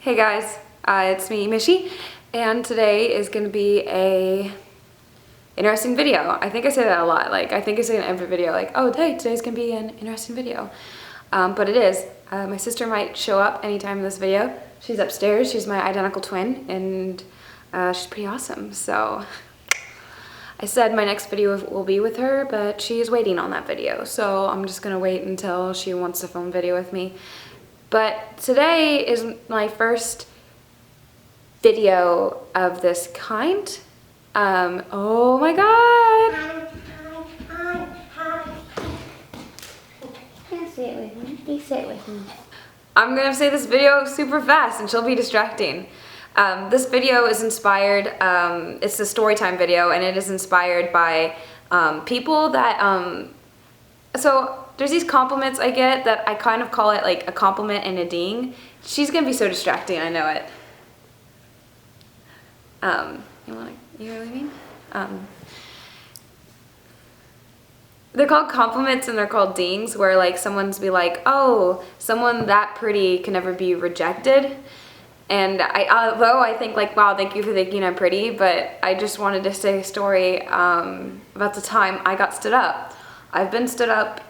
Hey guys, it's me, Mishi, and today is going to be a interesting video. I think I say that a lot. Like, I think I say in every video, like, oh, hey, today's going to be an interesting video. But it is. My sister might show up anytime in this video. She's upstairs. She's my identical twin, and she's pretty awesome. So I said my next video will be with her, but she's waiting on that video. So I'm just going to wait until she wants to film video with me. But today is my first video of this kind. Oh my god! Say it with me. Please say it with me. I'm gonna say this video super fast and she'll be distracting. This video is inspired, it's a story time video, and it is inspired by people that, so there's these compliments I get that I kind of call it like a compliment and a ding. She's gonna be so distracting, I know it. You know what I mean? They're called compliments and they're called dings, where like someone's be like, oh, someone that pretty can never be rejected. And although I think like, wow, thank you for thinking I'm pretty, but I just wanted to say a story about the time I got stood up. I've been stood up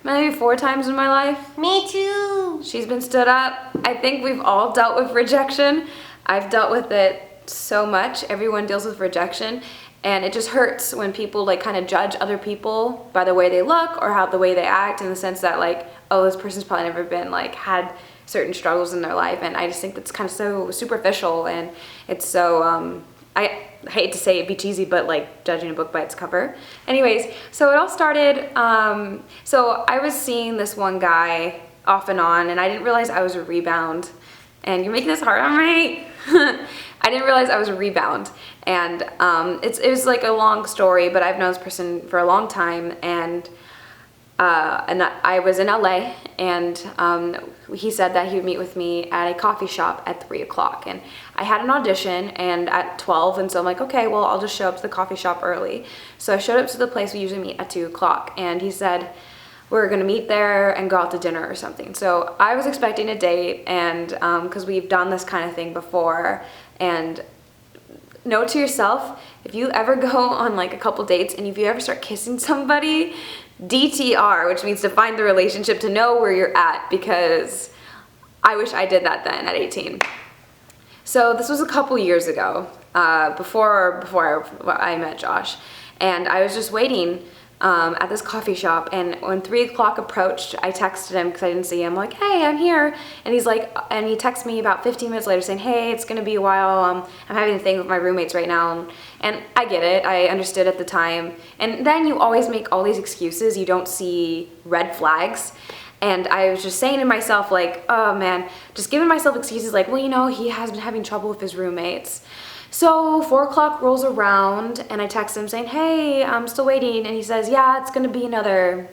maybe 4 times in my life. Me too. She's been stood up. I think we've all dealt with rejection. I've dealt with it so much. Everyone deals with rejection. And it just hurts when people like kind of judge other people by the way they look or how the way they act, in the sense that like, oh, this person's probably never been like had certain struggles in their life. And I just think that's kind of so superficial, and it's so, I hate to say it, be cheesy, but like judging a book by its cover. Anyways, so it all started, so I was seeing this one guy off and on, and I didn't realize I was a rebound. And you're making this hard on me. I didn't realize I was a rebound. And it was like a long story, but I've known this person for a long time, and I was in LA, and he said that he would meet with me at a coffee shop at 3 o'clock, and I had an audition and at 12, and so I'm like, okay, well, I'll just show up to the coffee shop early. So I showed up to the place we usually meet at 2 o'clock, and he said we're gonna meet there and go out to dinner or something. So I was expecting a date, and because we've done this kind of thing before. And note to yourself, if you ever go on like a couple dates and if you ever start kissing somebody, DTR, which means to find the relationship, to know where you're at, because I wish I did that then at 18. So this was a couple years ago, before I met Josh, and I was just waiting at this coffee shop, and when 3 o'clock approached, I texted him because I didn't see him, like, hey, I'm here. And he's like, and he texted me about 15 minutes later saying, hey, it's gonna be a while, I'm having a thing with my roommates right now. And I get it, I understood at the time. And then you always make all these excuses, you don't see red flags. And I was just saying to myself, like, oh man, just giving myself excuses like, well, you know, he has been having trouble with his roommates. So 4 o'clock rolls around, and I text him saying, hey, I'm still waiting. And he says, yeah, it's gonna be another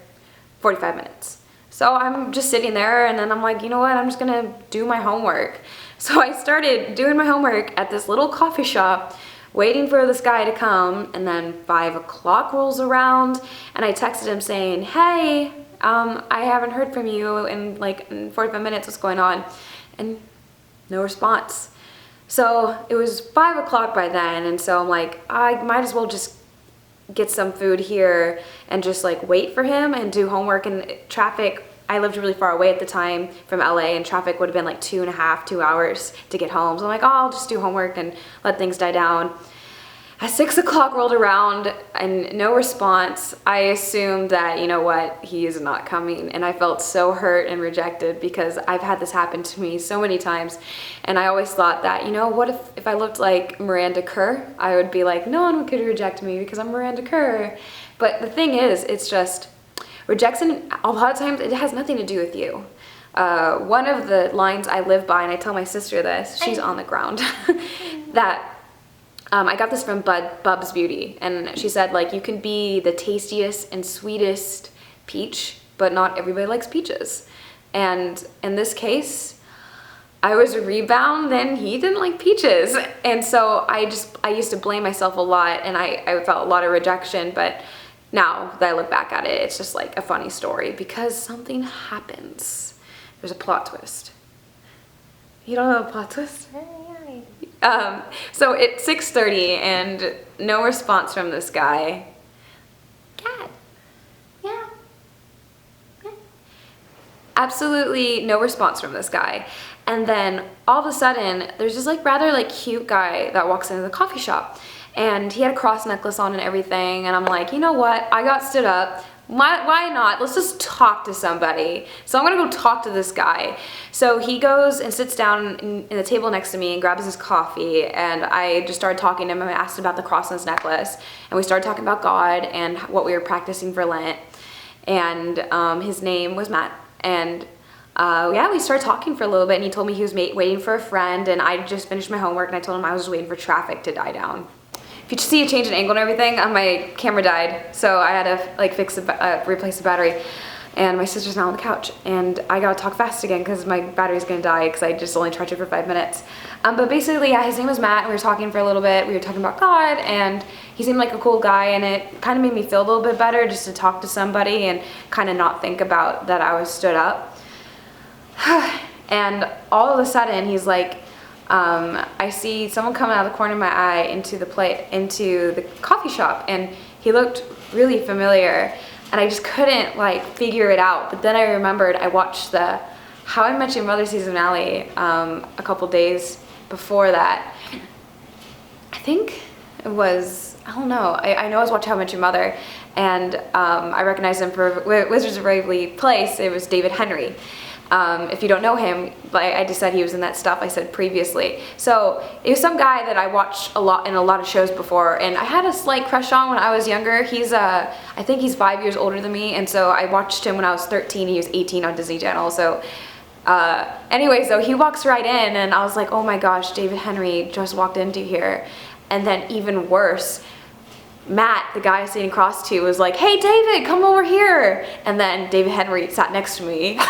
45 minutes. So I'm just sitting there, and then I'm like, you know what, I'm just gonna do my homework. So I started doing my homework at this little coffee shop, waiting for this guy to come, and then 5 o'clock rolls around, and I texted him saying, hey, I haven't heard from you in like 45 minutes, what's going on? And no response. So it was 5 o'clock by then, and so I'm like, I might as well just get some food here and just like wait for him and do homework. And traffic, I lived really far away at the time from LA, and traffic would have been like 2 hours to get home. So I'm like, oh, I'll just do homework and let things die down. As 6 o'clock rolled around and no response, I assumed that, you know what, he is not coming. And I felt so hurt and rejected, because I've had this happen to me so many times. And I always thought that, you know, what if I looked like Miranda Kerr? I would be like, no one could reject me because I'm Miranda Kerr. But the thing is, it's just, rejection, a lot of times, it has nothing to do with you. One of the lines I live by, and I tell my sister this, she's on the ground, that I got this from Bub's Beauty, and she said, like, you can be the tastiest and sweetest peach, but not everybody likes peaches. And in this case, I was a rebound, then he didn't like peaches. And so I used to blame myself a lot, and I felt a lot of rejection, but now that I look back at it, it's just like a funny story, because something happens. There's a plot twist. You don't know the plot twist? So it's 6:30 and no response from this guy. Cat. Yeah. Absolutely no response from this guy. And then all of a sudden, there's this like rather like cute guy that walks into the coffee shop. And he had a cross necklace on and everything. And I'm like, you know what? I got stood up. Why not? Let's just talk to somebody. So I'm gonna go talk to this guy. So he goes and sits down in the table next to me and grabs his coffee, and I just started talking to him. I asked about the cross on his necklace, and we started talking about God and what we were practicing for Lent. And his name was Matt. And yeah, we started talking for a little bit, and he told me he was waiting for a friend, and I just finished my homework, and I told him I was just waiting for traffic to die down. If you see a change in angle and everything, my camera died, so I had to like replace the battery. And my sister's now on the couch, and I gotta talk fast again because my battery's gonna die because I just only charged it for 5 minutes. But basically, yeah, his name was Matt, and we were talking for a little bit. We were talking about God, and he seemed like a cool guy, and it kind of made me feel a little bit better just to talk to somebody and kind of not think about that I was stood up. And all of a sudden, he's like, I see someone coming out of the corner of my eye into the coffee shop, and he looked really familiar, and I just couldn't like figure it out. But then I remembered I watched the How I Met Your Mother season finale a couple days before that. I think it was, I don't know, I know I was watching How I Met Your Mother, and I recognized him for Wizards of Waverly Place. It was David Henry. If you don't know him, I just said he was in that stuff I said previously. So it was some guy that I watched a lot in a lot of shows before, and I had a slight crush on when I was younger. He's I think he's 5 years older than me, and so I watched him when I was 13. He was 18 on Disney Channel. So anyway, so he walks right in, and I was like, oh my gosh, David Henry just walked into here. And then even worse, Matt, the guy I was sitting across to, was like, hey David, come over here. And then David Henry sat next to me.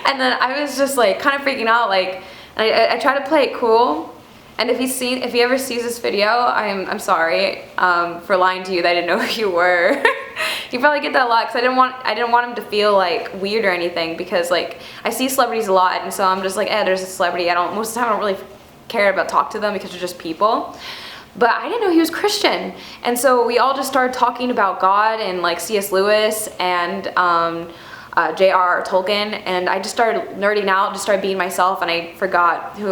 And then I was just like kind of freaking out, like, and I try to play it cool. And if he ever sees this video, I'm sorry for lying to you that I didn't know who you were. You probably get that a lot because I didn't want him to feel like weird or anything, because like I see celebrities a lot, and so I'm just like, there's a celebrity. Most of the time I don't really care about talk to them because they're just people. But I didn't know he was Christian, and so we all just started talking about God and like C.S. Lewis and J.R.R. Tolkien, and I just started nerding out, just started being myself, and I forgot who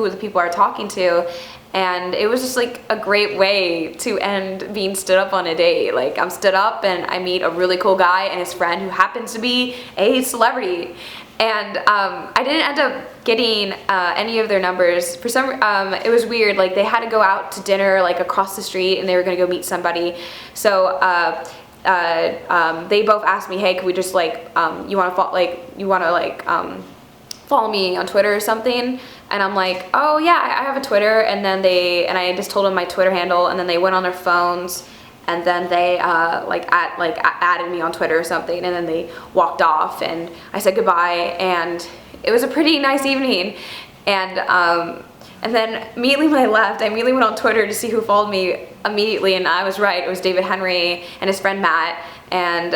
the people I were talking to, and it was just like a great way to end being stood up on a date. Like, I'm stood up and I meet a really cool guy and his friend who happens to be a celebrity, and I didn't end up getting any of their numbers. For some, it was weird. Like, they had to go out to dinner like across the street, and they were gonna go meet somebody. So they both asked me, hey, could we just like, you want to follow me on Twitter or something? And I'm like, oh yeah, I have a Twitter. And then I just told them my Twitter handle, and then they went on their phones, and then they added me on Twitter or something, and then they walked off, and I said goodbye, and it was a pretty nice evening. And then immediately when I left, I immediately went on Twitter to see who followed me immediately, and I was right. It was David Henry and his friend Matt, and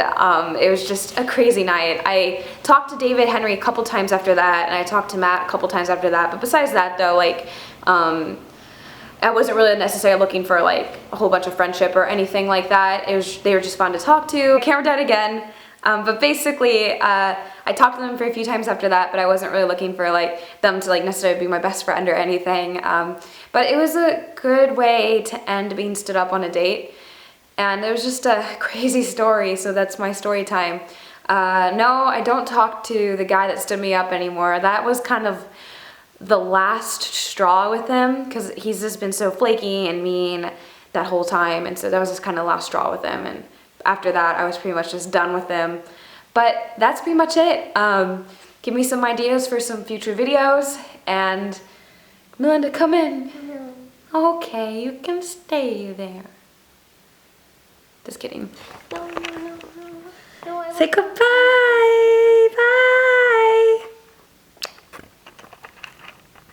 it was just a crazy night. I talked to David Henry a couple times after that, and I talked to Matt a couple times after that, but besides that though, like, I wasn't really necessarily looking for like a whole bunch of friendship or anything like that. They were just fun to talk to. Camera died again. But basically, I talked to them for a few times after that, but I wasn't really looking for like them to like necessarily be my best friend or anything. But it was a good way to end being stood up on a date, and it was just a crazy story. So that's my story time. No, I don't talk to the guy that stood me up anymore. That was kind of the last straw with him, because he's just been so flaky and mean that whole time, and so that was just kind of the last straw with him. And after that, I was pretty much just done with them. But that's pretty much it. Give me some ideas for some future videos. And Melinda, come in. Okay, you can stay there. Just kidding. No, Say goodbye.